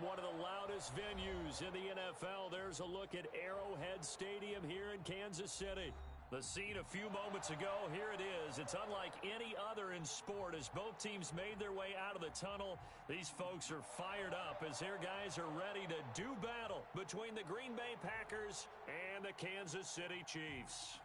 one of the loudest venues in the NFL. There's a look at Arrowhead Stadium here in Kansas City. The scene a few moments ago, here it is. It's unlike any other in sport as both teams made their way out of the tunnel. These folks are fired up as their guys are ready to do battle between the Green Bay Packers and the Kansas City Chiefs.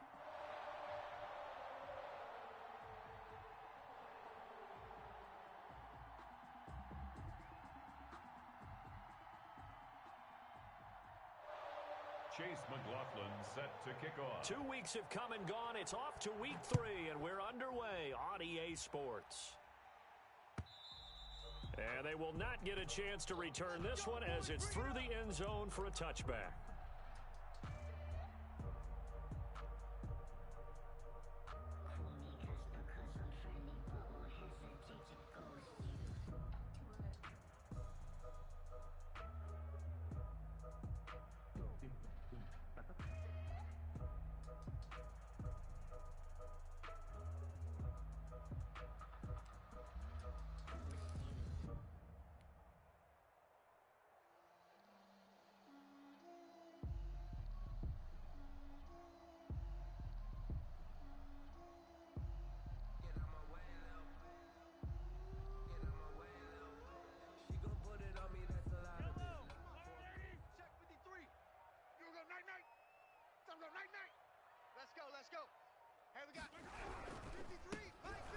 Chase McLaughlin set to kick off. 2 weeks have come and gone. It's off to week 3, and we're underway on EA Sports. And they will not get a chance to return this one as it's through the end zone for a touchback.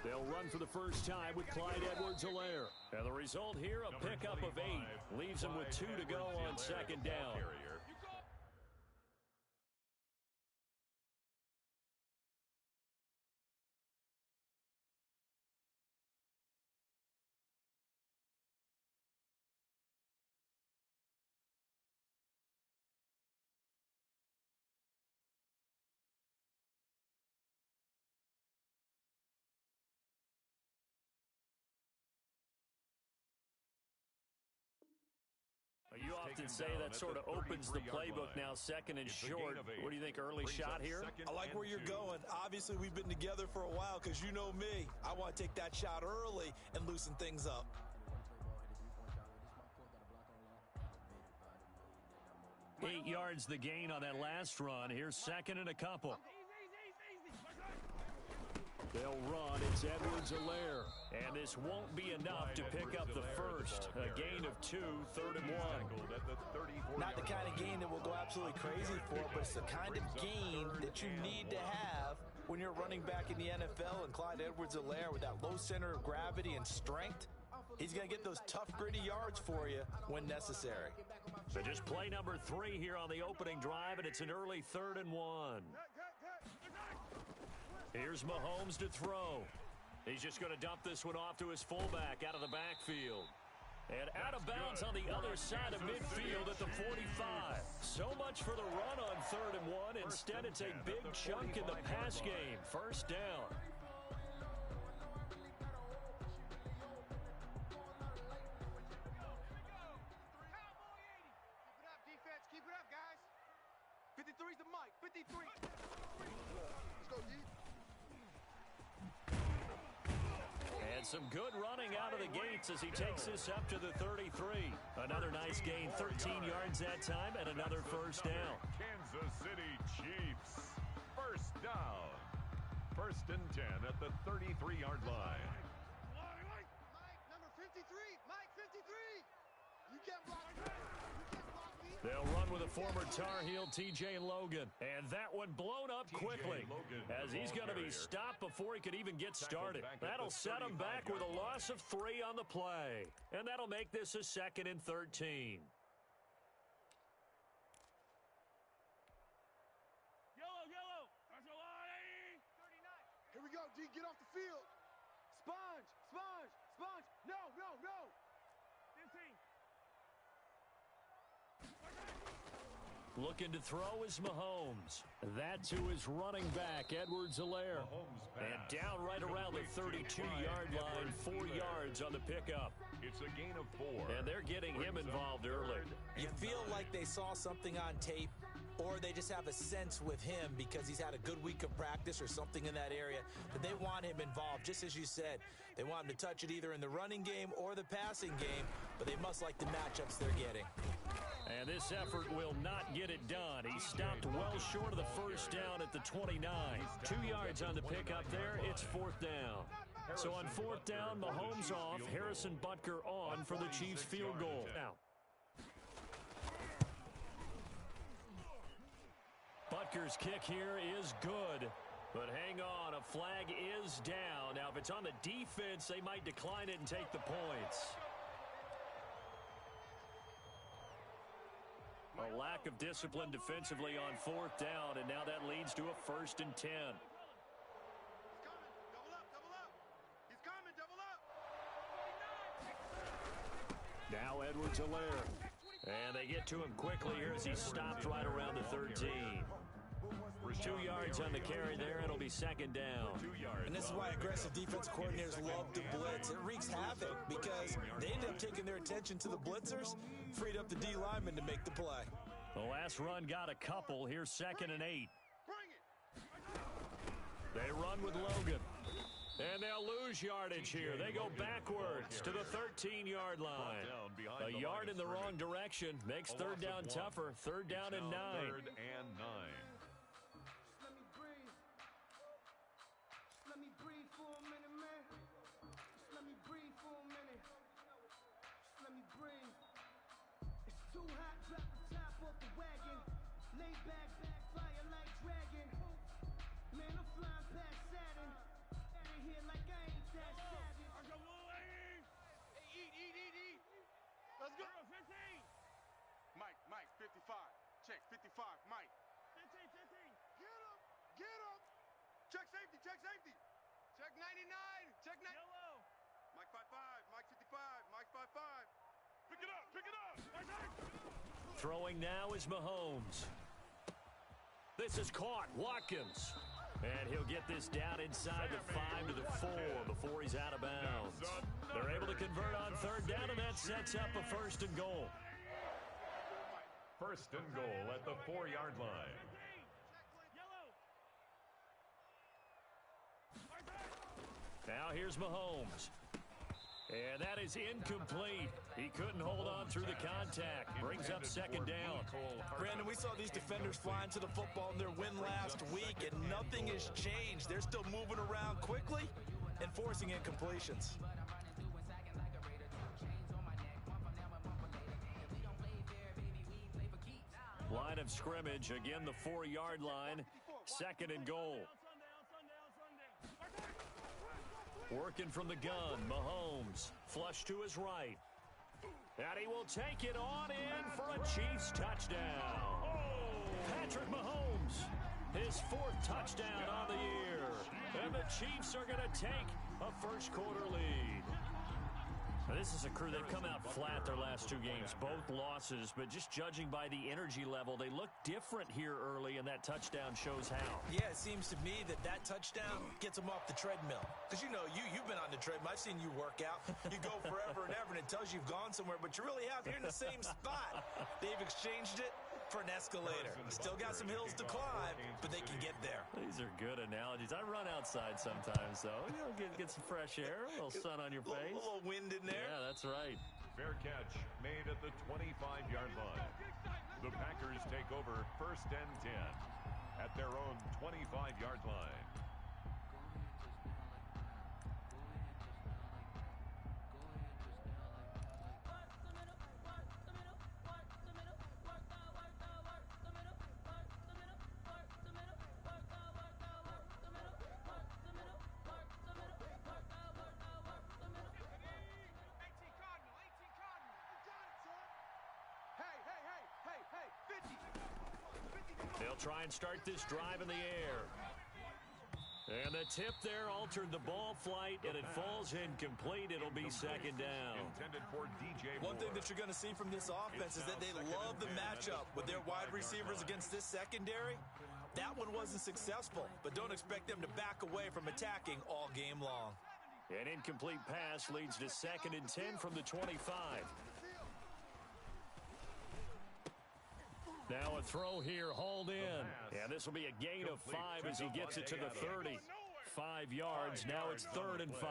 They'll run for the first time with Clyde Edwards-Helaire. And the result here, a pickup of 8. Leaves them with 2 to go on second down. You often say that sort of opens the playbook now, second and short. What do you think, early shot here? I like where you're going. Obviously, we've been together for a while because you know me. I want to take that shot early and loosen things up. 8 yards the gain on that last run. Here's second and a couple. They'll run. It's Edwards-Helaire. And this won't be enough to pick up the first. A gain of 2, 3rd and 1. Not the kind of gain that we'll go absolutely crazy for, but it's the kind of gain that you need to have when you're running back in the NFL. And Clyde Edwards-Helaire, with that low center of gravity and strength, he's going to get those tough, gritty yards for you when necessary. So just play number 3 here on the opening drive, and it's an early 3rd and 1. Here's Mahomes to throw. He's just going to dump this one off to his fullback out of the backfield. And out of bounds on the other side of midfield at the 45. So much for the run on 3rd and 1. Instead, it's a big chunk in the pass game. First down. Keep it up, guys. 53's the mic. 53. Let's go, D. And some good running out of the gates as he takes this up to the 33. Another nice gain, 13 yards that time, and another first down. Kansas City Chiefs. First down. 1st and 10 at the 33-yard line. Mike, number 53. Mike, 53. You can't block me. They'll run with a former Tar Heel, T.J. Logan. And that one blown up quickly as he's going to be stopped before he could even get started. That'll set him back with a loss of 3 on the play. And that'll make this a 2nd and 13. Yellow. That's a lot, 39. Here we go, D. Get off the field. Sponge. No. 15. Looking to throw is Mahomes. That to his running back, Edwards-Helaire. And down right around the 32-yard line, 4 yards on the pickup. It's a gain of 4. And they're getting him involved early. You feel like they saw something on tape, or they just have a sense with him because he's had a good week of practice or something in that area that they want him involved. Just as you said, they want him to touch it either in the running game or the passing game, but they must like the matchups they're getting. And this effort will not get it done. He stopped well short of the first down at the 29. 2 yards on the pickup there. It's 4th down. So on 4th down, Mahomes off, Harrison Butker on for the Chiefs field goal. Now, Butker's kick here is good. But hang on, a flag is down. Now, if it's on the defense, they might decline it and take the points. A lack of discipline defensively on 4th down, and now that leads to a 1st and 10. Now Edwards-Helaire. And they get to him quickly here as he stopped right around the 13. 2 yards on the carry there. It'll be 2nd down. And this is why aggressive defense coordinators love to blitz. It wreaks havoc because they end up taking their attention to the blitzers, freed up the D lineman to make the play. The last run got a couple. Here's 2nd and 8. They run with Logan. And they'll lose yardage here. They go backwards to the 13-yard line. A yard in the wrong direction makes 3rd down tougher. 3rd down and 9. 3rd and 9. Let's go. Mike, 55. Check, 55, Mike. 15. Get him. Check safety. Check 99. Check 9. Yellow. Mike 55, Mike 55, Mike 55. Pick it up. Throwing now is Mahomes. This is caught. Watkins. And he'll get this down inside the 5 to the 4 before he's out of bounds. They're able to convert on 3rd down, and that sets up a 1st and goal. 1st and goal at the 4-yard line. Now here's Mahomes. And that is incomplete. He couldn't hold on through the contact. Brings up 2nd down. Brandon, we saw these defenders flying to the football in their win last week, and nothing has changed. They're still moving around quickly and forcing incompletions. Line of scrimmage, again the 4-yard line. 2nd and goal. Working from the gun, Mahomes. Flush to his right. And he will take it on in for a Chiefs touchdown. Patrick Mahomes, his 4th touchdown on the year. And the Chiefs are going to take a first-quarter lead. Now, this is a crew, they've come out flat their last 2 games, both losses, but just judging by the energy level, they look different here early, and that touchdown shows how. Yeah, it seems to me that touchdown gets them off the treadmill. Because, you've been on the treadmill. I've seen you work out. You go forever and ever, and it tells you you've gone somewhere, but you really have. You're in the same spot. They've exchanged it for an escalator. Still got some hills to climb, but they can get there. These are good analogies. I run outside sometimes, though. Get some fresh air, a little sun on your face. A little wind in there. Yeah, that's right. Fair catch made at the 25-yard line. The Packers take over 1st and 10 at their own 25-yard line. They'll try and start this drive in the air. And the tip there altered the ball flight, and it falls incomplete. It'll be second down. Intended for DJ One thing Moore. that you're going to see from this offense is that they love the matchup with their wide receivers against this secondary. That one wasn't successful, but don't expect them to back away from attacking all game long. An incomplete pass leads to 2nd and 10 from the 25. Now a throw here, hauled in. Yeah, this will be a gain of 5 as he gets it to the 30. 5 yards, now it's 3rd and 5.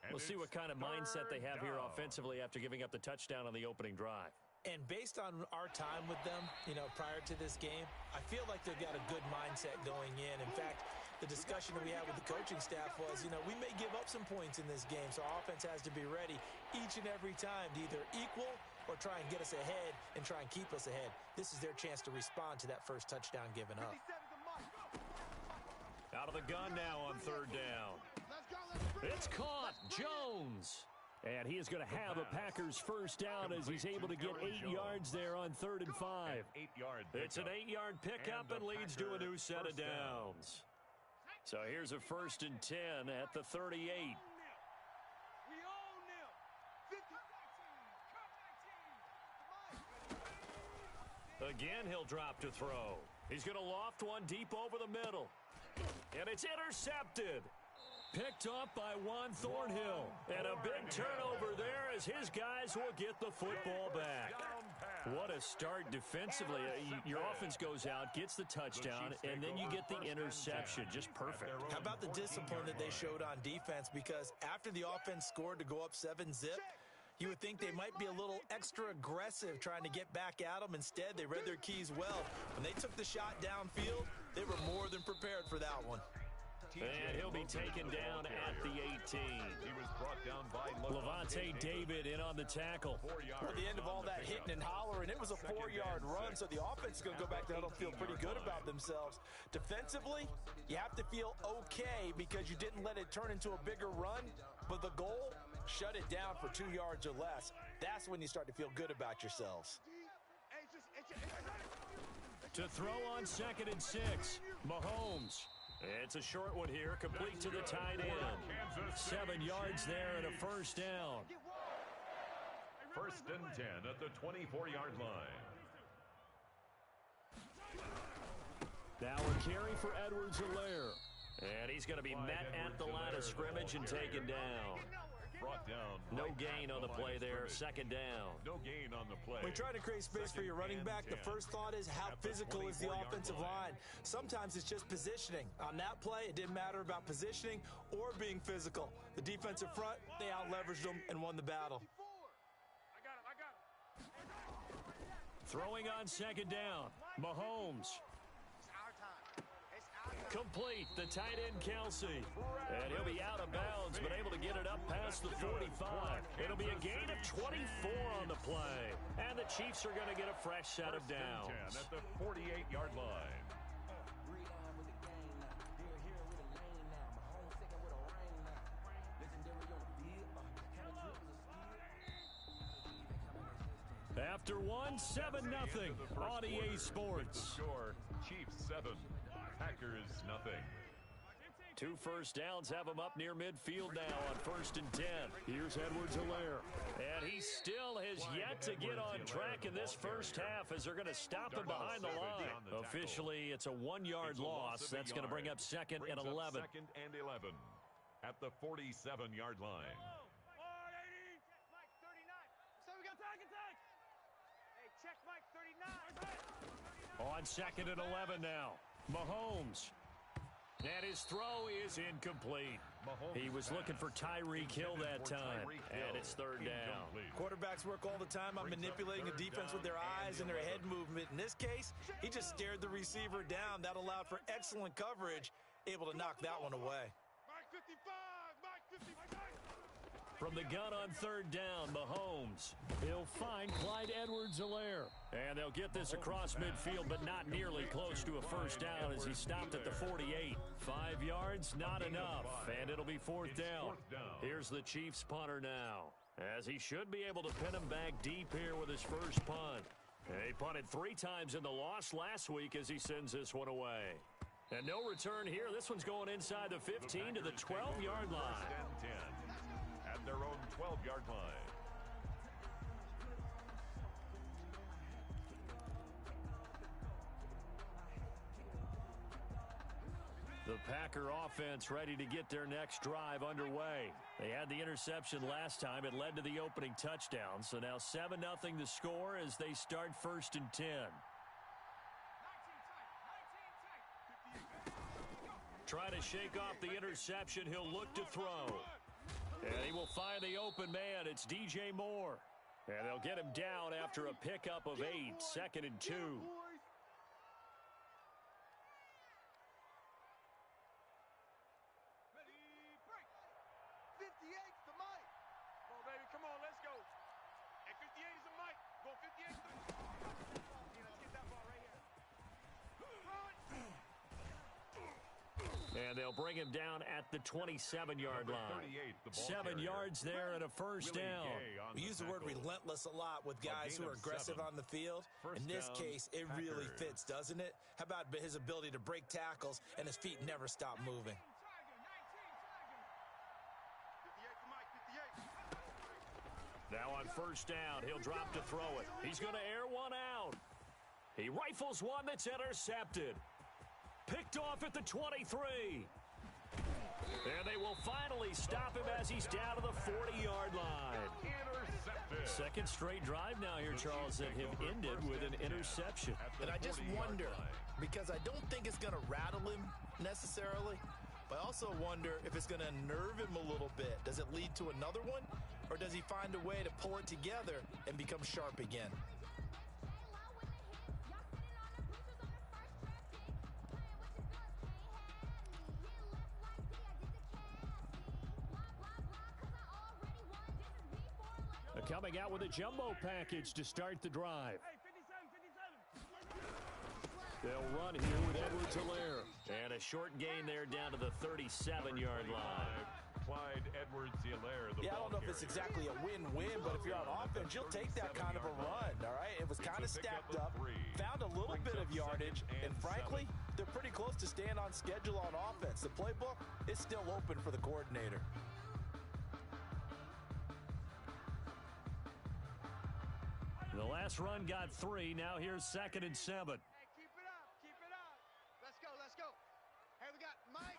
We'll see what kind of mindset they have here offensively after giving up the touchdown on the opening drive. And based on our time with them, prior to this game, I feel like they've got a good mindset going in. In fact, the discussion that we had with the coaching staff was, we may give up some points in this game, so our offense has to be ready each and every time to either equal or try and get us ahead and try and keep us ahead. This is their chance to respond to that first touchdown given up. Out of the gun now on 3rd down. It's caught. Jones. And he is going to have a Packers first down as he's able to get 8 yards there on 3rd and 5. It's an 8-yard pickup and leads to a new set of downs. So here's a 1st and 10 at the 38. Again, he'll drop to throw. He's going to loft one deep over the middle. And it's intercepted. Picked up by Juan Thornhill. And a big turnover there as his guys will get the football back. What a start defensively. Your offense goes out, gets the touchdown, and then you get the interception. Just perfect. How about the discipline that they showed on defense? Because after the offense scored to go up 7-zip, you would think they might be a little extra aggressive trying to get back at them. Instead, they read their keys well. When they took the shot downfield, they were more than prepared for that one. And he'll be taken down at the 18. He was brought down by Levante David in on the tackle. At the end of all that hitting and hollering, it was a 4-yard run, so the offense is going to go back down and feel pretty good about themselves. Defensively, you have to feel okay because you didn't let it turn into a bigger run, but the goal, shut it down for 2 yards or less. That's when you start to feel good about yourselves. To throw on 2nd and 6, Mahomes. It's a short one here, complete to the tight end. 7 yards there and a first down. 1st and 10 at the 24-yard line. Now a carry for Edwards-Helaire. And he's going to be met at the line of scrimmage and taken down. Brought down. No gain on the play there, 2nd down. No gain on the play. When you try to create space for your running back, the first thought is how physical is the offensive line. Sometimes it's just positioning. On that play, it didn't matter about positioning or being physical. The defensive front, they out-leveraged them and won the battle. Throwing on 2nd down, Mahomes. Complete, the tight end Kelsey. And he'll be out of bounds, but able to get it up past the 45. It'll be a gain of 24 on the play. And the Chiefs are going to get a fresh set of downs. At the 48-yard line. After one, 7-0 on EA Sports. Score, Chiefs 7, Packers nothing. 2 first downs have him up near midfield now on 1st and 10. Here's Edwards-Helaire. And he still has yet to get on track in this first half as they're going to stop him behind the line. Officially, it's a 1-yard loss. That's going to bring up 2nd and 11. 2nd and 11 at the 47-yard line. On 2nd and 11 now, Mahomes. And his throw is incomplete. He was looking for Tyreek Hill that time, and it's 3rd down. Quarterbacks work all the time on manipulating a defense with their eyes and their head movement. In this case, he just stared the receiver down. That allowed for excellent coverage, able to knock that one away. From the gun on 3rd down, Mahomes. He'll find Clyde Edwards-Helaire. And they'll get this across midfield, but not nearly close to a first down as he stopped at the 48. 5 yards, not enough. And it'll be 4th down. Here's the Chiefs punter now, as he should be able to pin him back deep here with his first punt. He punted 3 times in the loss last week as he sends this one away. And no return here. This one's going inside the 15 to the 12-yard line. First and 10 at their own 12-yard line. The Packer offense ready to get their next drive underway. They had the interception last time. It led to the opening touchdown. So now 7-0 the score as they start 1st and 10. Trying to shake off the interception. He'll look to throw. And he will find the open man. It's DJ Moore. And they'll get him down after a pickup of 8. 2nd and 2. 58's the mic. Come on, baby. Come on, let's go. Hey, 58 is the mic. Go 58 is the mic. Let's get that ball right here. And they'll bring him down at the 27-yard line. 7 yards there and a first down. We use the word relentless a lot with guys who are aggressive on the field. In this case, it really fits, doesn't it? How about his ability to break tackles and his feet never stop moving? Now on first down, he'll drop to throw it. He's going to air one out. He rifles one that's intercepted. Picked off at the 23. And they will finally stop him as he's down to the 40-yard line. Second straight drive now here, Charles, that have ended with an interception. And I just wonder, because I don't think it's going to rattle him necessarily, but I also wonder if it's going to unnerve him a little bit. Does it lead to another one? Or does he find a way to pull it together and become sharp again? Coming out with a jumbo package to start the drive. They'll run here with Edwards-Helaire. And a short gain there down to the 37-yard line. Clyde Edwards-Helaire, I don't know if it's exactly a win-win, but if you're on offense, you'll take that kind of a run, all right? It was kind of stacked up, found a little bit of yardage, and frankly, they're pretty close to staying on schedule on offense. The playbook is still open for the coordinator. The last run got 3. Now here's 2nd and 7. Hey, keep it up. Keep it up. Let's go. Let's go. Hey, we got Mike.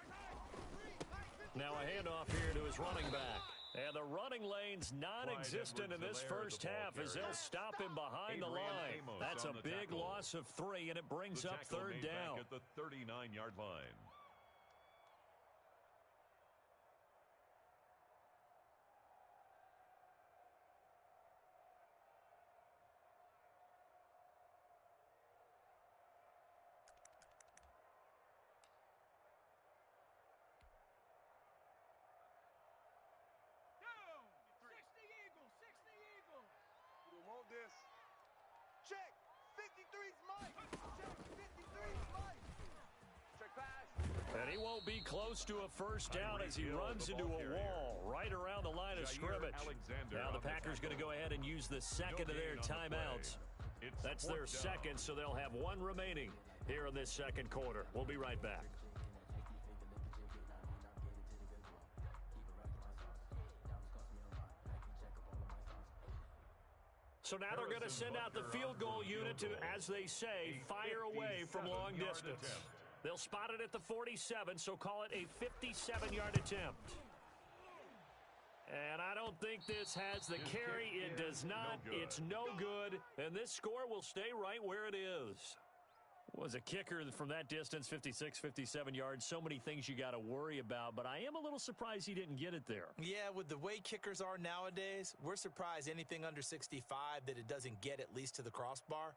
Now a handoff here to his running back. And the running lane's non-existent in this first half as they'll stop him behind the line. That's a big loss of 3, and it brings up 3rd down. At the 39-yard line. This. Check. 53's Mike. Check. 53's Mike. Check pass. And he won't be close to a first down as he runs into a wall right around the line of scrimmage. Now the Packers going to go ahead and use the second of their timeouts. That's their second, so they'll have 1 remaining here in this second quarter. We'll be right back. So now they're going to send out the field goal unit to, as they say, fire away from long distance. They'll spot it at the 47, so call it a 57-yard attempt. And I don't think this has the carry. It does not. It's no good. And this score will stay right where it is. Was a kicker from that distance, 56, 57 yards. So many things you got to worry about, but I am a little surprised he didn't get it there. Yeah, with the way kickers are nowadays, we're surprised anything under 65 that it doesn't get at least to the crossbar.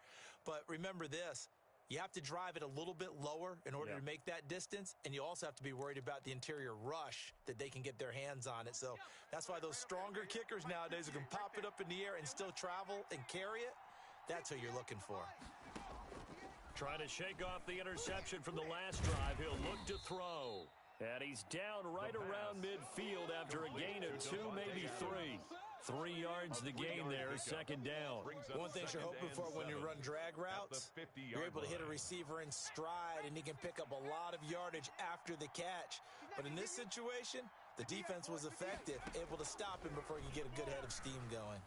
But remember this, you have to drive it a little bit lower in order to make that distance, and you also have to be worried about the interior rush that they can get their hands on it. So that's why those stronger kickers nowadays who can pop it up in the air and still travel and carry it, that's what you're looking for. Trying to shake off the interception from the last drive. He'll look to throw. And he's down right around midfield after a gain of 2, maybe 3. 3 yards. yards the gain there, second down. One thing you're hoping for when you run drag routes, you're able to hit a receiver in stride, and he can pick up a lot of yardage after the catch. But in this situation, the defense was effective, able to stop him before he could get a good head of steam going.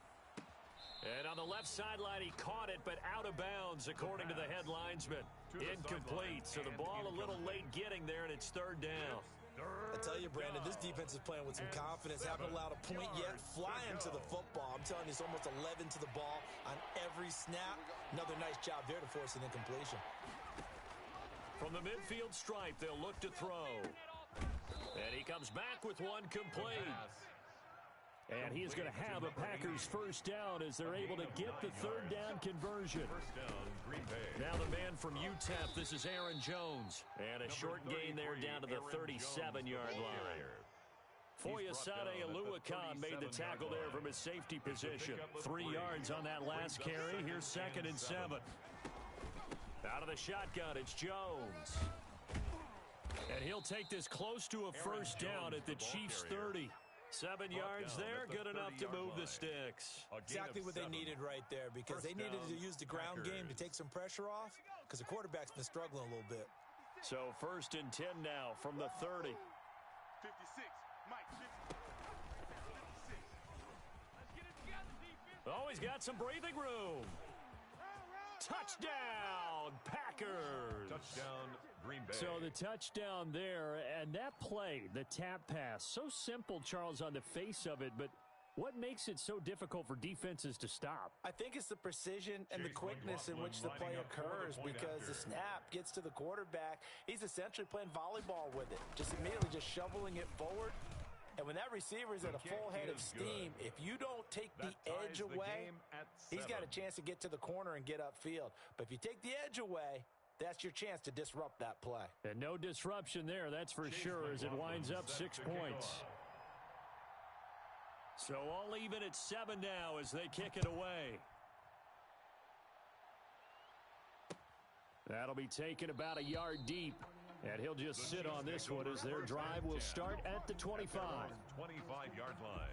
And on the left sideline, he caught it, but out of bounds, according to the head linesman. Incomplete, so the ball a little late getting there, and it's third down. I tell you, Brandon, this defense is playing with some confidence. Haven't allowed a point yet. Flying to the football. I'm telling you, it's almost 11 to the ball on every snap. Another nice job there to force an incompletion. From the midfield stripe, they'll look to throw. And he comes back with one complete. And he is going to have a Packers first down as they're able to get the third down conversion. Now the man from UTEP, this is Aaron Jones. And a short gain there down to the 37-yard line. Foyesade Oluwakan made the tackle there from his safety position. 3 yards on that last carry. Here's 2nd and 7. Out of the shotgun, it's Jones. And he'll take this close to a first down at the Chiefs' 30. 7 yards there, good enough to move the sticks. Exactly what they needed right there, because they needed to use the ground game to take some pressure off, because the quarterback's been struggling a little bit. So 1st and 10 now from the 30. 56, Mike, 56. Oh, he's got some breathing room. Touchdown, Packers. Touchdown, Green Bay. So the touchdown there, and that play, the tap pass, so simple, Charles, on the face of it, but what makes it so difficult for defenses to stop? I think it's the precision and the quickness in which the play occurs, because the snap gets to the quarterback. He's essentially playing volleyball with it, just immediately just shoveling it forward. And when that receiver is at a full head of steam, if you don't take the edge away, he's got a chance to get to the corner and get upfield. But if you take the edge away, that's your chance to disrupt that play. And no disruption there, that's for sure, as it winds up 6 points. So all even at 7 now as they kick it away. That'll be taken about a yard deep. And he'll just sit on this one as their drive will start at the 25. 25-yard line.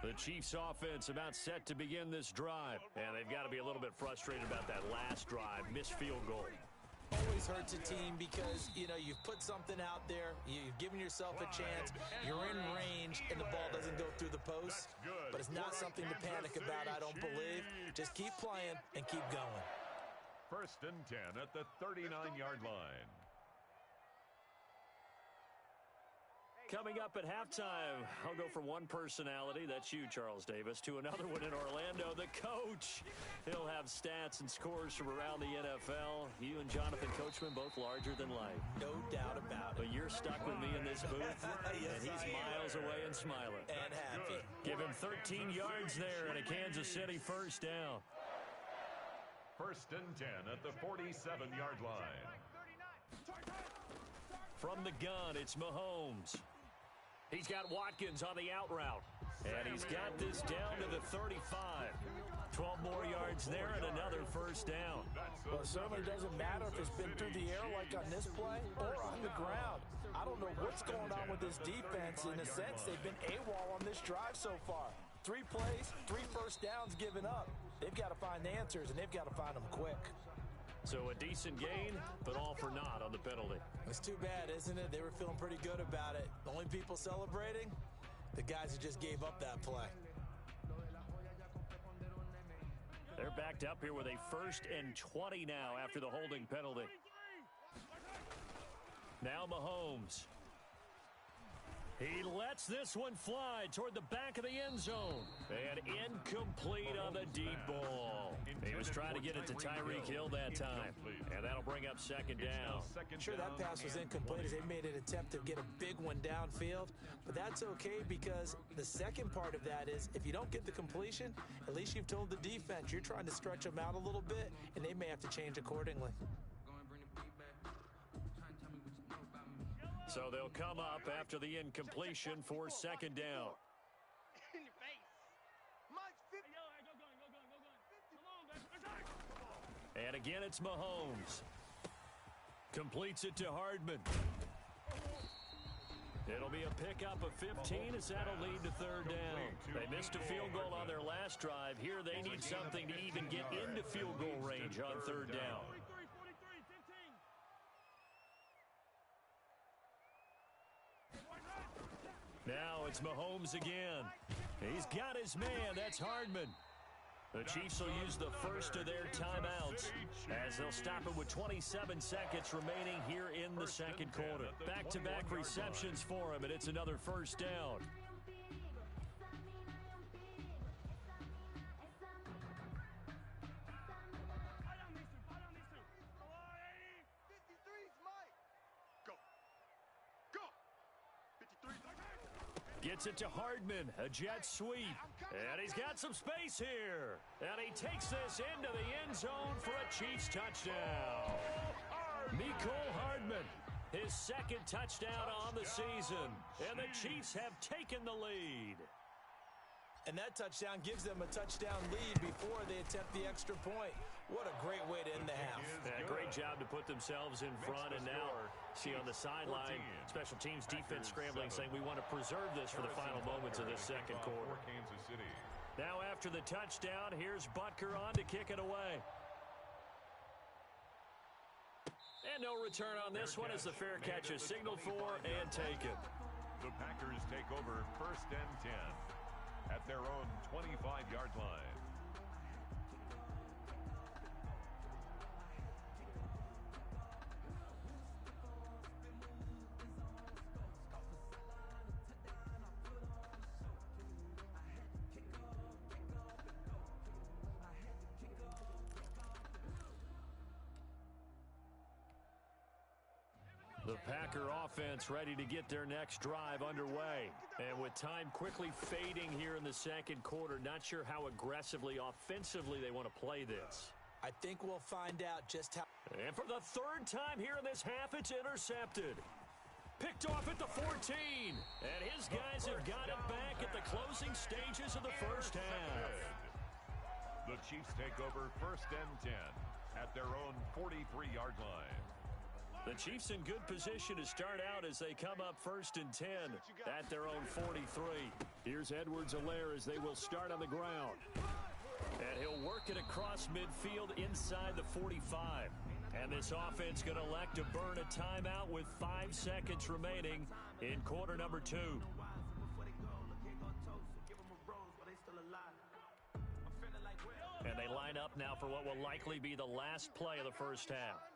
The Chiefs offense about set to begin this drive. And they've got to be a little bit frustrated about that last drive. Missed field goal. Always hurts a team because, you know, you've put something out there. You've given yourself a chance. You're in range, and the ball doesn't go through the post. But it's not something to panic about, I don't believe. Just keep playing and keep going. 1st and 10 at the 39-yard line. Coming up at halftime, I'll go from one personality, that's you, Charles Davis, to another one in Orlando, the coach. He'll have stats and scores from around the NFL. You and Jonathan Coachman, both larger than life. No doubt about it. But you're stuck with me in this booth, Yes, and he's miles away and smiling. And happy. Give him 13 yards there and a Kansas City first down. 1st and 10 at the 47-yard line. From the gun, it's Mahomes. He's got Watkins on the out route. And he's got this down to the 35. 12 more yards there and another first down. Well, it certainly doesn't matter if it's been through the air like on this play or on the ground. I don't know what's going on with this defense. In a sense, they've been AWOL on this drive so far. 3 plays, 3 first downs given up. They've got to find the answers, and they've got to find them quick. So a decent gain, but all for naught on the penalty. It's too bad, isn't it? They were feeling pretty good about it. The only people celebrating, the guys who just gave up that play. They're backed up here with a 1st and 20 now after the holding penalty. Now Mahomes. He lets this one fly toward the back of the end zone. And incomplete on the deep ball. He was trying to get it to Tyreek Hill that time. And that'll bring up 2nd down. Sure, that pass was incomplete as they made an attempt to get a big one downfield. But that's okay, because the second part of that is if you don't get the completion, at least you've told the defense you're trying to stretch them out a little bit, and they may have to change accordingly. So they'll come up after the incompletion for second down. In your face. Mike's 50. And again, it's Mahomes. Completes it to Hardman. It'll be a pickup of 15 as that'll lead to third down. They missed a field goal on their last drive. Here they need something to even get into field goal range on third down. Now it's Mahomes again. He's got his man. That's Hardman. The Chiefs will use the first of their timeouts as they'll stop it with 27 seconds remaining here in the second quarter. Back-to-back receptions for him, and it's another first down. Gets it to Hardman, a jet sweep. And he's got some space here. And he takes this into the end zone for a Chiefs touchdown. Mecole Hardman, his second touchdown on the season. And the Chiefs have taken the lead. And that touchdown gives them a touchdown lead before they attempt the extra point. What a great way to end the half. Yeah, great job to put themselves in front. And now, see on the sideline, special teams defense scrambling, saying we want to preserve this for the final moments of this second quarter. Now after the touchdown, here's Butker on to kick it away. And no return on this one as the fair catch is signaled for and taken. The Packers take over first and 10 at their own 25-yard line. The Packer offense ready to get their next drive underway. And with time quickly fading here in the second quarter, not sure how aggressively, offensively they want to play this. I think we'll find out just how. And for the third time here in this half, it's intercepted. Picked off at the 14. And his guys have got it back at the closing stages of the first half. The Chiefs take over first and 10 at their own 43-yard line. The Chiefs in good position to start out as they come up first and 10 at their own 43. Here's Edwards-Helaire as they will start on the ground. And he'll work it across midfield inside the 45. And this offense going to elect to burn a timeout with 5 seconds remaining in quarter number 2. And they line up now for what will likely be the last play of the first half.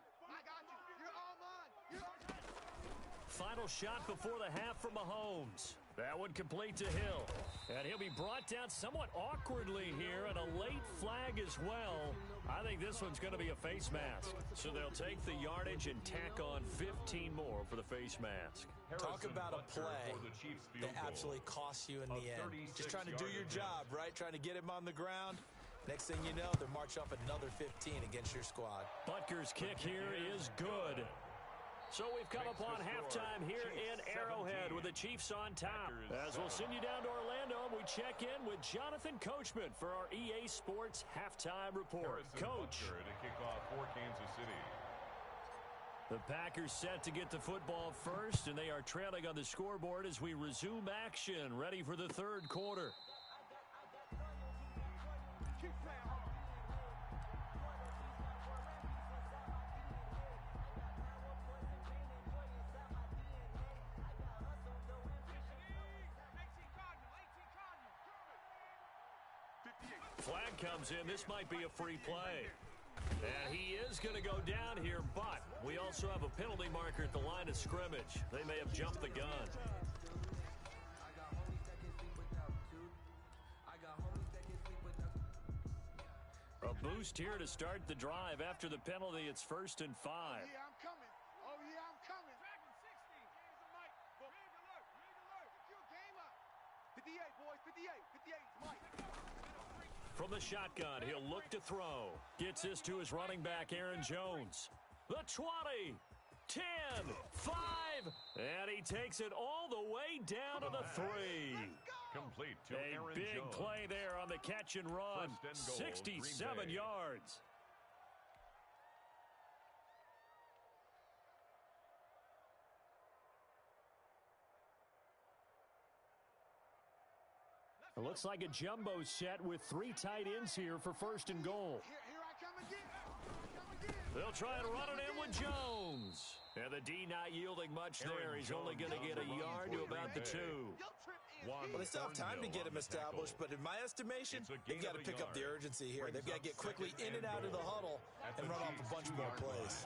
Final shot before the half for Mahomes. That one complete to Hill. And he'll be brought down somewhat awkwardly here, and a late flag as well. I think this one's going to be a face mask. So they'll take the yardage and tack on 15 more for the face mask. Talk about a play that absolutely costs you in the end. Just trying to do your job, right? Trying to get him on the ground. Next thing you know, they're march off another 15 against your squad. Butker's kick here is good. So we've come upon halftime here in Arrowhead with the Chiefs on top. As we'll send you down to Orlando, we check in with Jonathan Coachman for our EA Sports Halftime Report. Coach. To kick off for Kansas City. The Packers set to get the football first, and they are trailing on the scoreboard as we resume action, ready for the third quarter. Flag comes in. This might be a free play. And he is going to go down here, but we also have a penalty marker at the line of scrimmage. They may have jumped the gun. A boost here to start the drive. After the penalty, it's 1st and 5. Oh, yeah, I'm coming. Oh, yeah, I'm coming. Dragon 60. Here's the mic. Rig alert. Rig alert. Secure game up. 58, boys. 58. 58 is Mike. From the shotgun, he'll look to throw. Gets this to his running back, Aaron Jones. The 20, 10, 5, And he takes it all the way down to the 3. Complete to A Aaron big Jones. play there on the catch and run. First and goal, 67 Green Bay. yards. It looks like a jumbo set with 3 tight ends here for first and goal. Here I come again. They'll try and run it in with Jones. And the D not yielding much there. He's only going to get a yard to about the 2. Well, they still have time to get him established, but in my estimation, they've got to pick up the urgency here. They've got to get quickly in and out of the huddle and run off a bunch more plays.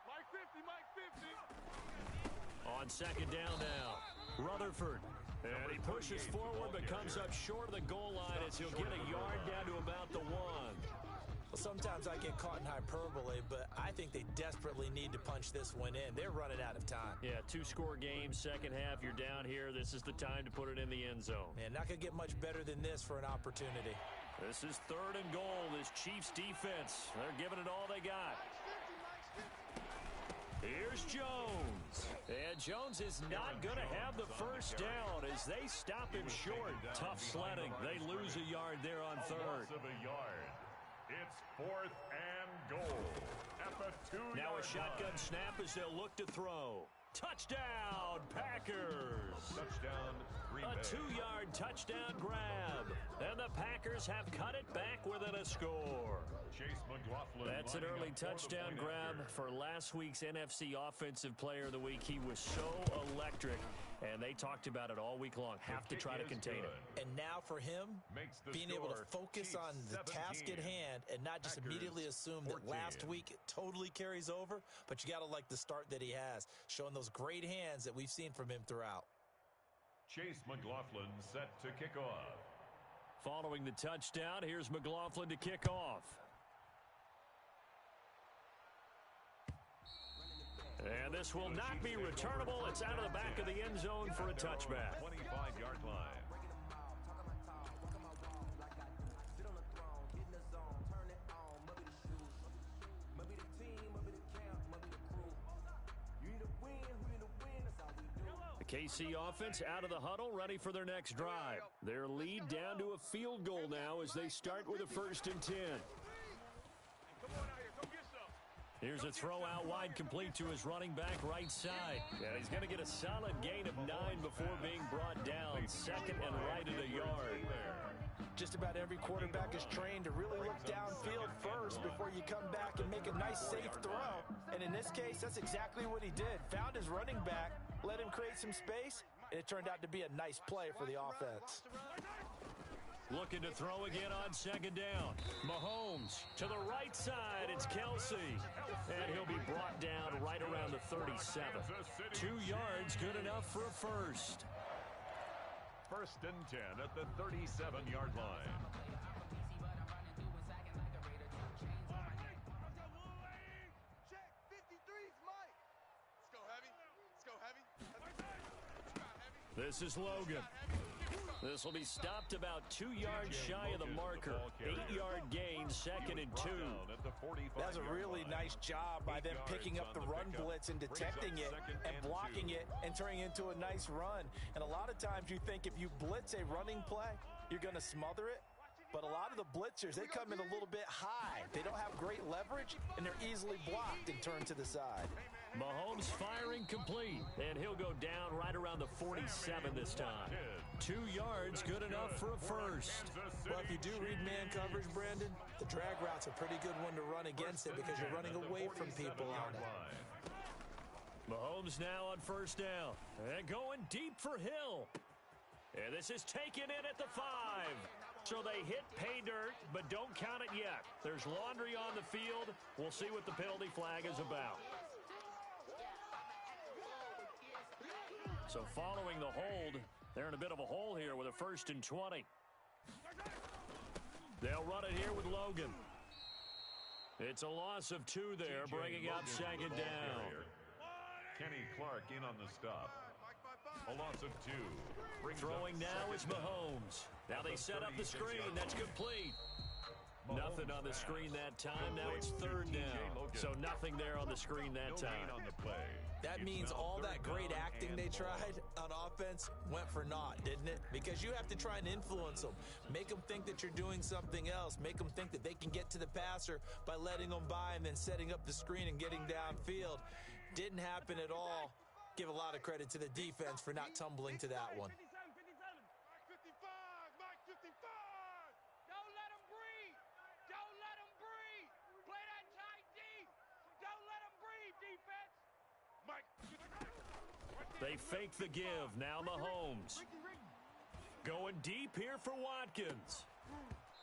Mike 50, Mike 50. On second down now, Rutherford. And he pushes forward but comes up short of the goal line as he'll get a yard down to about the 1. Well, sometimes I get caught in hyperbole, but I think they desperately need to punch this one in. They're running out of time. Yeah, 2-score game, second half, you're down here. This is the time to put it in the end zone. Man, not going to get much better than this for an opportunity. This is third and goal. This Chiefs defense, they're giving it all they got. Here's Jones. And Jones is not going to have the first down as they stop him short. Tough sledding. They lose a yard there on third. Loss of a yard. It's 4th and goal at the 2-yard Now a shotgun line. snap as they'll look to throw. Touchdown, Packers. Touchdown, Green A Bay. 2-yard touchdown grab. And the Packers have cut it back within a score. Chase McLaughlin. That's an lining early up for the touchdown point grab after. for last week's NFC Offensive Player of the Week. He was so electric, and they talked about it all week long. Have to kick try to is contain good. it. And now for him, Makes the being able to score focus Chiefs on the task at 17, hand and not just Packers immediately assume that 14. last week it totally carries over, but you got to like the start that he has, showing those great hands that we've seen from him throughout. Chase McLaughlin set to kick off. Following the touchdown, here's McLaughlin to kick off. And this will not be returnable. It's out of the back of the end zone for a touchback. 25-yard line. The KC offense out of the huddle, ready for their next drive. Their lead down to a field goal now as they start with a 1st and 10. Here's a throw out wide, complete to his running back right side. And he's going to get a solid gain of 9 before being brought down. Second and right at a yard. Just about every quarterback is trained to really look downfield first before you come back and make a nice, safe throw. And in this case, that's exactly what he did. Found his running back, let him create some space, and it turned out to be a nice play for the offense. Looking to throw again on second down. Mahomes to the right side. It's Kelsey. And he'll be brought down right around the 37. 2 yards, good enough for a first. 1st and 10 at the 37-yard line. Check 53's Mike. Let's go heavy. Let's go heavy. Let's go heavy. This is Logan. This will be stopped about 2 yards shy of the marker. 8-yard gain, second and 2. That's a really nice job by them picking up the run blitz and detecting it and blocking it and turning it into a nice run. And a lot of times you think if you blitz a running play, you're going to smother it. But a lot of the blitzers, they come in a little bit high. They don't have great leverage, and they're easily blocked and turned to the side. Mahomes firing complete, and he'll go down right around the 47 this time. 2 yards, good enough for a first. Well, if you do read man coverage, Brandon, the drag route's a pretty good one to run against it because you're running away from people on it. Mahomes now on first down, and going deep for Hill. And this is taken in at the 5. So they hit pay dirt, but don't count it yet. There's laundry on the field. We'll see what the penalty flag is about. So following the hold, they're in a bit of a hole here with a 1st and 20. They'll run it here with Logan. It's a loss of 2 there, bringing up second down. Kenny Clark in on the stop. A loss of 2. Throwing now is Mahomes. Now they set up the screen. That's complete. Nothing on the screen that time. Now it's 3rd down. So nothing there on the screen that time. On the play. That means all that great acting they tried on offense went for naught, didn't it? Because you have to try and influence them. Make them think that you're doing something else. Make them think that they can get to the passer by letting them by and then setting up the screen and getting downfield. Didn't happen at all. Give a lot of credit to the defense for not tumbling to that one. Mike 55, Mike 55. Don't let him breathe. Don't let him breathe. Play that tight D. Don't let him breathe, defense. Mike. They fake the give. Now Mahomes. Going deep here for Watkins.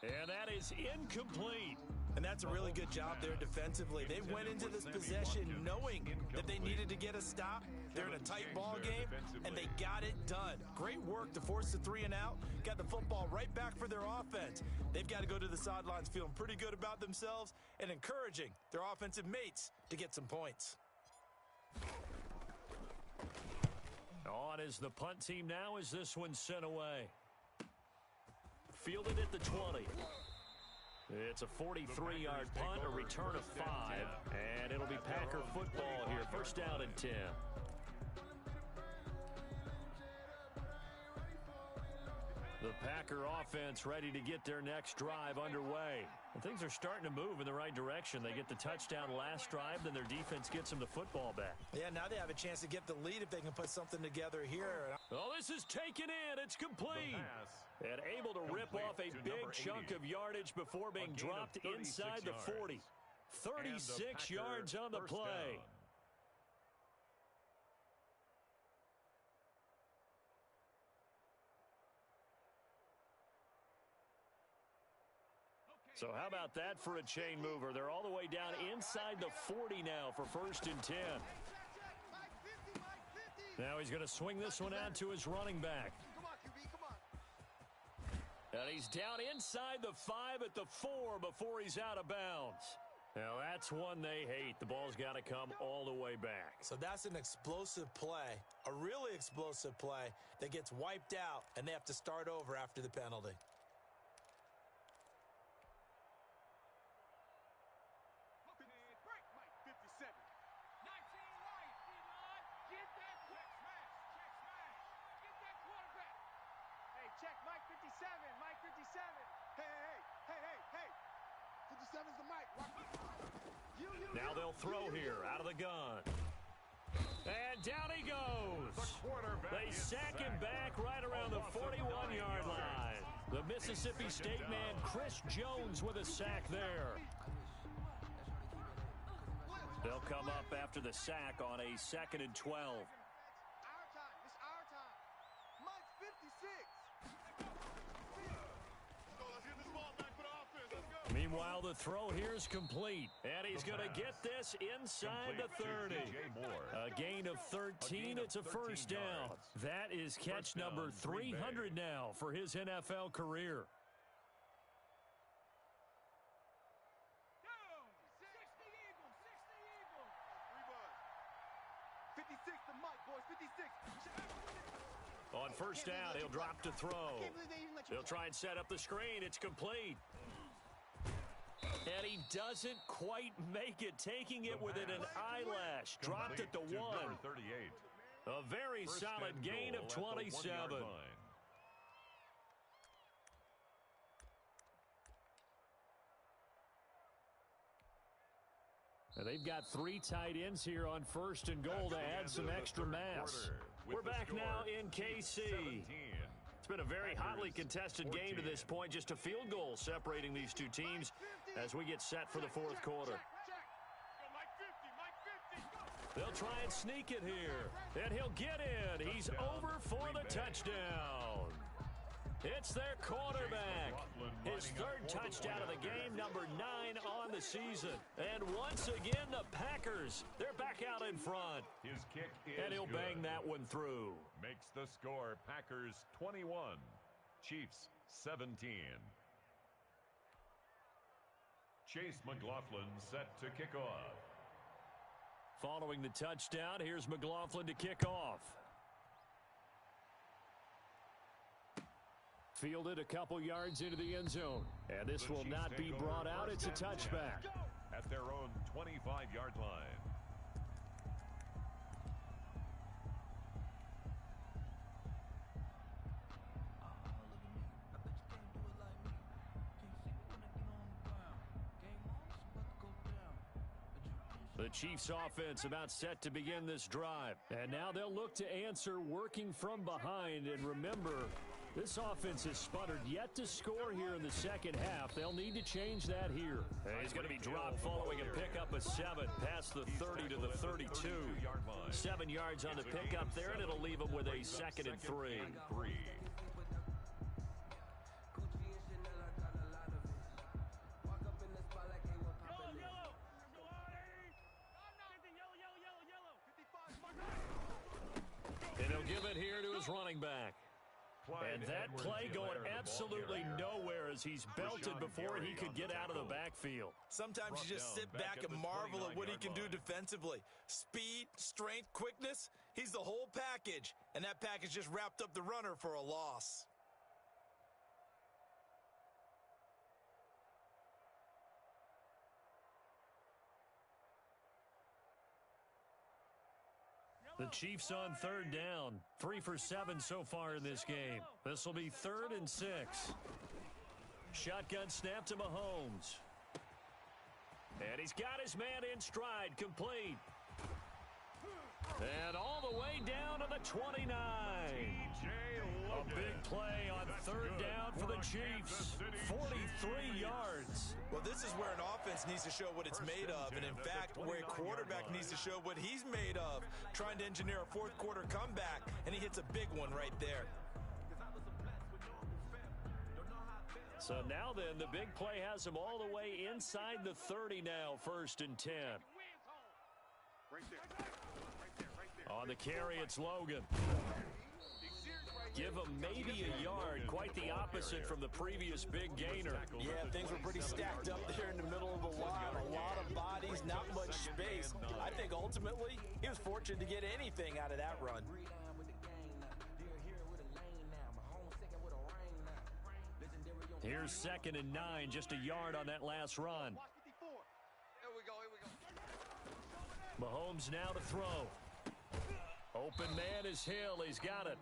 And that is incomplete. And that's a really good job there defensively. They went into this possession knowing that they needed to get a stop. They're in a tight ball game, and they got it done. Great work to force the 3 and out. Got the football right back for their offense. They've got to go to the sidelines feeling pretty good about themselves and encouraging their offensive mates to get some points. On is the punt team now as this one's sent away. Fielded at the 20. It's a 43-yard punt, a return of 5, and it'll be Packer football here. First down and 10. The Packer offense ready to get their next drive underway. And things are starting to move in the right direction. They get the touchdown last drive, then their defense gets them the football back. Yeah, now they have a chance to get the lead if they can put something together here. Oh, this is taken in. It's complete. And able to rip off a big chunk of yardage before being dropped inside the 40. 36 yards on the play. So how about that for a chain mover? They're all the way down inside the 40 now for first and 10. Now he's going to swing this one out to his running back. And he's down inside the 5 at the 4 before he's out of bounds. Now that's one they hate. The ball's got to come all the way back. So that's an explosive play, a really explosive play that gets wiped out, and they have to start over after the penalty. Check, Mike 57, Mike 57. Hey. 57's the Mike. Now they'll throw here out of the gun. And down he goes. They sack him back right around the 41-yard line. The Mississippi State man, Chris Jones, with a sack there. They'll come up after the sack on a 2nd and 12. Our time. It's our time. Mike 56. Meanwhile, the throw here is complete, and he's going to get this inside the 30. A gain of 13, it's a first down. That is catch number 300 now for his NFL career. 56 to Mike, boys, 56. On first down, he'll drop to throw. They'll try and set up the screen. It's complete. And he doesn't quite make it, taking it within an eyelash. Dropped at the 1. A very solid gain of 27. And they've got 3 tight ends here on first and goal to add some extra mass. We're back now in KC. It's been a very hotly contested game to this point. Just a field goal separating these two teams as we get set for the fourth quarter. They'll try and sneak it here. And he'll get in. He's over for the touchdown. It's their quarterback. His 3rd touchdown of the game, number 9 on the season. And once again, the Packers, they're back out in front. His kick is and he'll bang that one through. Makes the score Packers 21, Chiefs 17. Chase McLaughlin set to kick off. Following the touchdown, here's McLaughlin to kick off. Fielded a couple yards into the end zone. And this will not be brought out. It's a touchback. At their own 25-yard line. The Chiefs offense about set to begin this drive. And now they'll look to answer working from behind. And remember, this offense has sputtered yet to score here in the second half. They'll need to change that here. And he's going to be dropped following a pickup of 7 past the 30 to the 32. 7 yards on the pickup there, and it'll leave him with a 2nd and 3. And he'll give it here to his running back. And that play going absolutely nowhere as he's belted before he could get out of the backfield. Sometimes you just sit back and marvel at what he can do defensively. Speed, strength, quickness, he's the whole package. And that package just wrapped up the runner for a loss. The Chiefs on 3rd down. 3 for 7 so far in this game. This will be 3rd and 6. Shotgun snap to Mahomes. And he's got his man in stride, complete. And all the way down to the 29. A big play on 3rd down for the Chiefs. 43 yards. Well, this is where an offense needs to show what it's made of. And in fact, where a quarterback needs to show what he's made of. Trying to engineer a 4th quarter comeback. And he hits a big one right there. So now then, the big play has him all the way inside the 30 now. 1st and 10. On the carry, it's Logan. Give him maybe a yard. Quite the opposite from the previous big gainer. Yeah, things were pretty stacked up there in the middle of the line. A lot of bodies, not much space. I think ultimately he was fortunate to get anything out of that run. Here's 2nd and 9, just a yard on that last run. Mahomes now to throw. Open man is Hill. He's got it.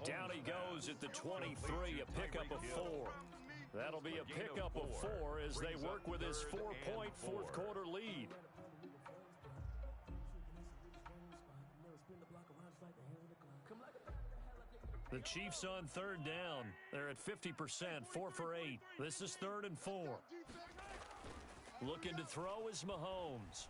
Down he goes at the 23, a pickup of 4. That'll be a pickup of 4 as they work with his 4-point 4th quarter lead. The Chiefs on 3rd down. They're at 50%, 4 for 8. This is 3rd and 4. Looking to throw is Mahomes.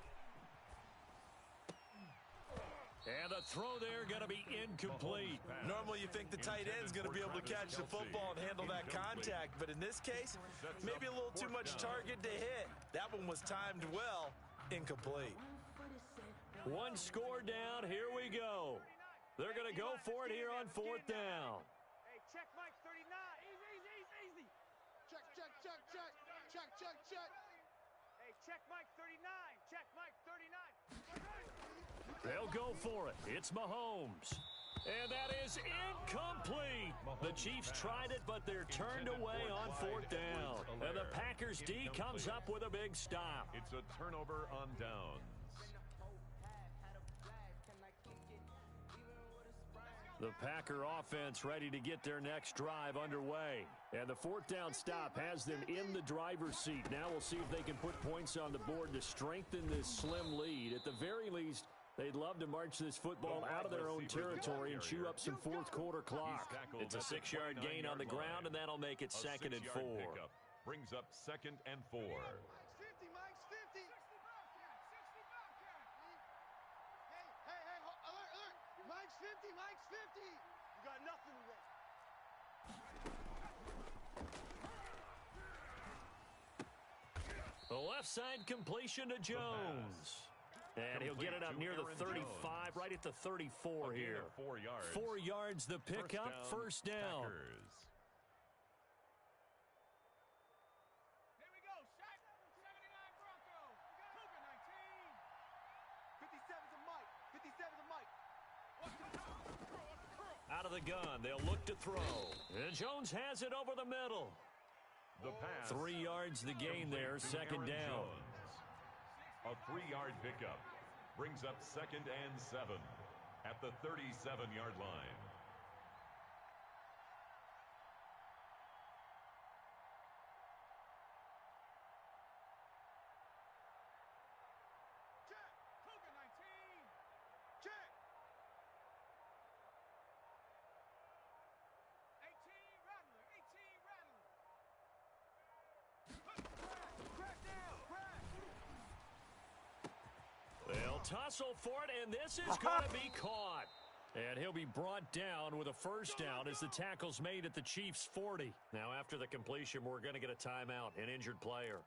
And the throw there going to be incomplete. Normally you think the tight end's going to be able to catch the football and handle that contact, but in this case, maybe a little too much target to hit. That one was timed well, incomplete. 1 score down, here we go. They're going to go for it here on 4th down. Hey, check Mike 39. Easy. Check. Hey, check Mike 39. Check Mike 39. They'll go for it. It's Mahomes. And that is incomplete. The Chiefs tried it, but they're turned away on 4th down. And the Packers D comes up with a big stop. It's a turnover on downs. The Packer offense ready to get their next drive underway. And the 4th down stop has them in the driver's seat. Now we'll see if they can put points on the board to strengthen this slim lead. At the very least, they'd love to march this football out of their own territory and chew up some 4th quarter clock. It's a 6-yard gain on the ground, and that'll make it 2nd and 4. Brings up 2nd and 4. Mike's 50. Hey, alert. Mike's 50. You got nothing today. The left side completion to Jones. And he'll get it up near the 35, right at the 34 here. 4 yards. 4 yards the pickup, 1st down. Packers. Here we go. Shaq 79 Broncos. Cougar 19. 57's a Mike. 57's a Mike. Out of the gun, they'll look to throw. And Jones has it over the middle. The pass. 3 yards the gain there, 2nd down. A 3-yard pickup brings up 2nd and 7 at the 37-yard line. tussle for it, and this is going to be caught. And he'll be brought down with a first down as the tackle's made at the Chiefs' 40. Now, after the completion, we're going to get a timeout, an injured player.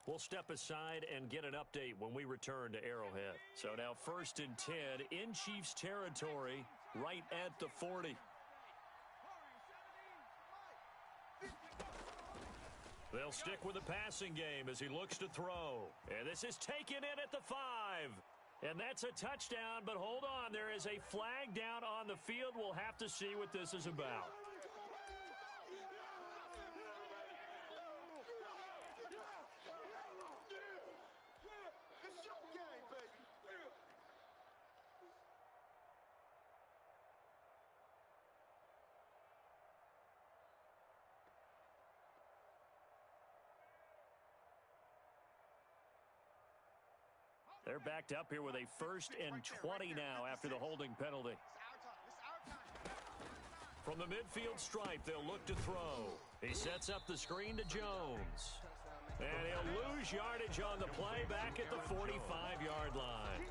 We'll step aside and get an update when we return to Arrowhead. So now 1st and 10 in Chiefs territory right at the 40. They'll stick with the passing game as he looks to throw. And this is taken in at the 5. And that's a touchdown, but hold on. There is a flag down on the field. We'll have to see what this is about. They're backed up here with a 1st and 20 now after the holding penalty. From the midfield stripe, they'll look to throw. He sets up the screen to Jones. And he'll lose yardage on the play back at the 45-yard line.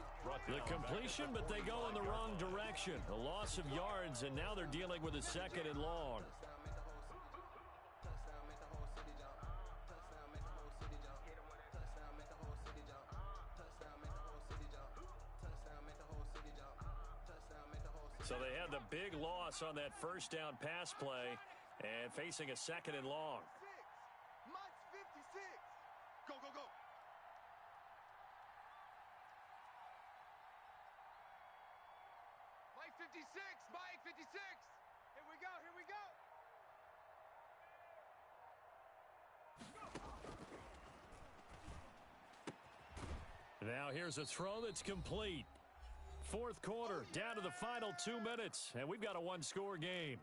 The completion, but they go in the wrong direction. A loss of yards, and now they're dealing with a 2nd and long. So they had the big loss on that 1st down pass play and facing a 2nd and long. Mike's 56. Go, go, go. Mike 56. Mike 56. Here we go. Here we go. Now here's a throw that's complete. 4th quarter, down to the final 2 minutes, and we've got a 1-score game.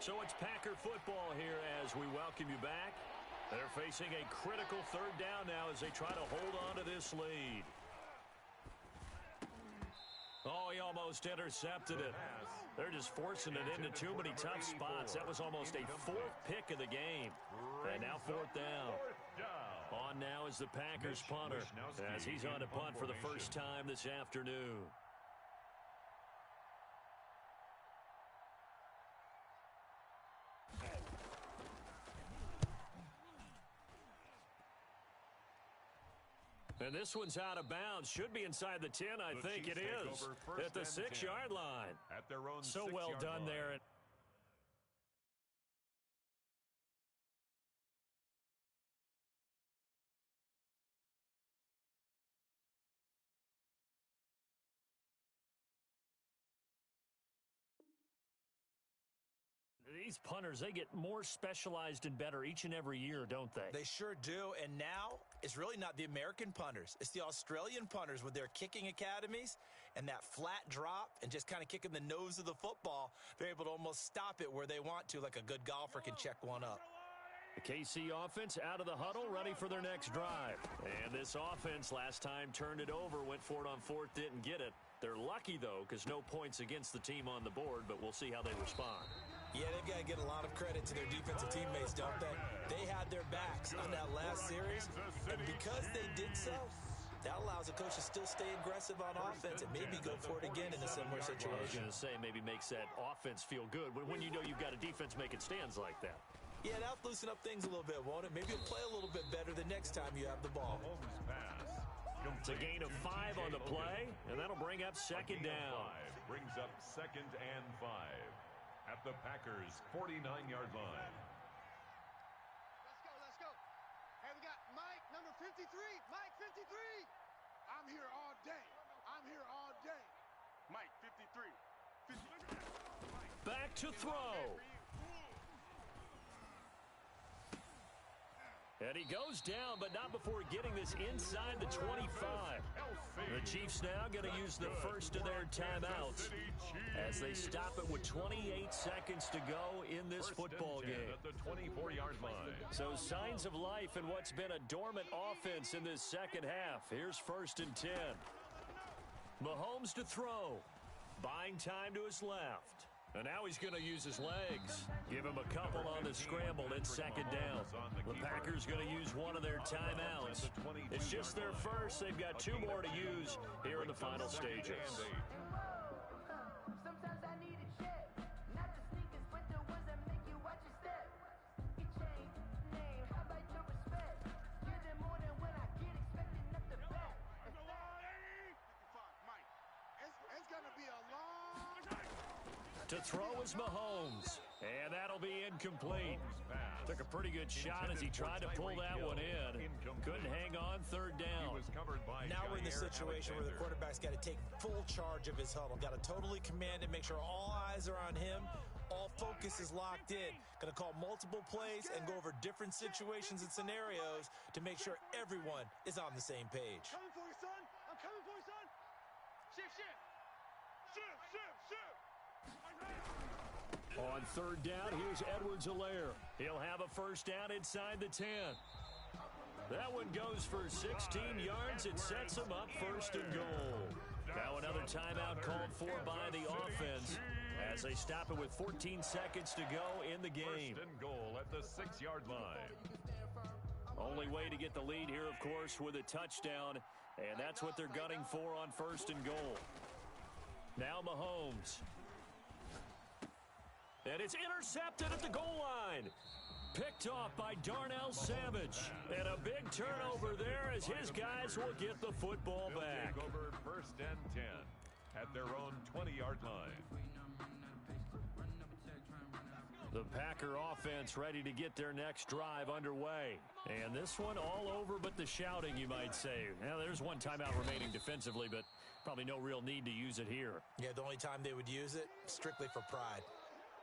So it's Packer football here as we welcome you back. They're facing a critical 3rd down now as they try to hold on to this lead. Oh, he almost intercepted it. They're just forcing it into too many tough spots. That was almost a 4th pick of the game. And now 4th down. On now is the Packers punter as he's on to punt for the first time this afternoon. And this one's out of bounds. Should be inside the 10, I think it is. At the 6-yard line. At their own so well done there. These punters, they get more specialized and better each and every year, don't they? They sure do. And now it's really not the American punters. It's the Australian punters with their kicking academies and that flat drop and just kind of kicking the nose of the football. They're able to almost stop it where they want to, like a good golfer can check one up. The KC offense out of the huddle, ready for their next drive. And this offense last time turned it over, went for it on 4th, didn't get it. They're lucky, though, because no points against the team on the board, but we'll see how they respond. Yeah, they've got to get a lot of credit to their defensive teammates, don't they? They had their backs on that last series, and because they did so, that allows a coach to still stay aggressive on offense and maybe go for it again in a similar situation. I was going to say, maybe makes that offense feel good when you know you've got a defense making stands like that. Yeah, that'll loosen up things a little bit, won't it? Maybe you'll play a little bit better the next time you have the ball. It's a gain of 5 on the play, and that'll bring up 2nd down. Brings up 2nd and 5 at the Packers' 49-yard line. Let's go. Hey, we got Mike, number 53. Mike, 53. I'm here all day. Mike, 53. Back to throw. And he goes down, but not before getting this inside the 25. The Chiefs now going to use the first of their timeouts as they stop it with 28 seconds to go in this football game. At the 24-yard line. So signs of life in what's been a dormant offense in this second half. Here's 1st and 10. Mahomes to throw. Buying time to his left. And now he's going to use his legs. Give him a couple on the scramble. It's 2nd down. The Packers going to use one of their timeouts. It's just their first. They've got 2 more to use here in the final stages. Sometimes I need a check, not the sneakers, but the ones that make you watch your step. Get change, name, how about your respect? Give them more than when I get expecting up the back. 55, Mike. It's going to be a long time. To throw is Mahomes, and that'll be incomplete. Took a pretty good shot as he tried to pull that one in. Couldn't hang on 3rd down. Now we're in the situation where the quarterback's got to take full charge of his huddle. Got to totally command it, make sure all eyes are on him. All focus is locked in. Going to call multiple plays and go over different situations and scenarios to make sure everyone is on the same page. Coming for you, son. I'm coming for you, son. Shift, shift. Shift, shift, shift. On 3rd down, here's Edwards-Helaire. He'll have a 1st down inside the 10. That one goes for 16 yards. It sets him up 1st and goal. Now another timeout called for by the offense as they stop it with 14 seconds to go in the game. 1st and goal at the 6-yard line. Only way to get the lead here, of course, with a touchdown, and that's what they're gunning for on 1st and goal. Now Mahomes. And it's intercepted at the goal line. Picked off by Darnell Savage. And a big turnover there as his guys will get the football back. Take over 1st and 10 at their own 20-yard line. The Packer offense ready to get their next drive underway. And this one all over but the shouting, you might say. Now, there's one timeout remaining defensively, but probably no real need to use it here. Yeah, the only time they would use it, strictly for pride.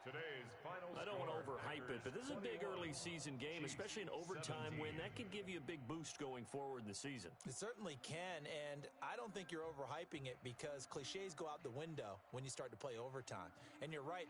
Today's final I don't want to score, overhype it, but this is a big early season game, especially an overtime 17. win. That could give you a big boost going forward in the season. It certainly can, and I don't think you're overhyping it because cliches go out the window when you start to play overtime. And you're right.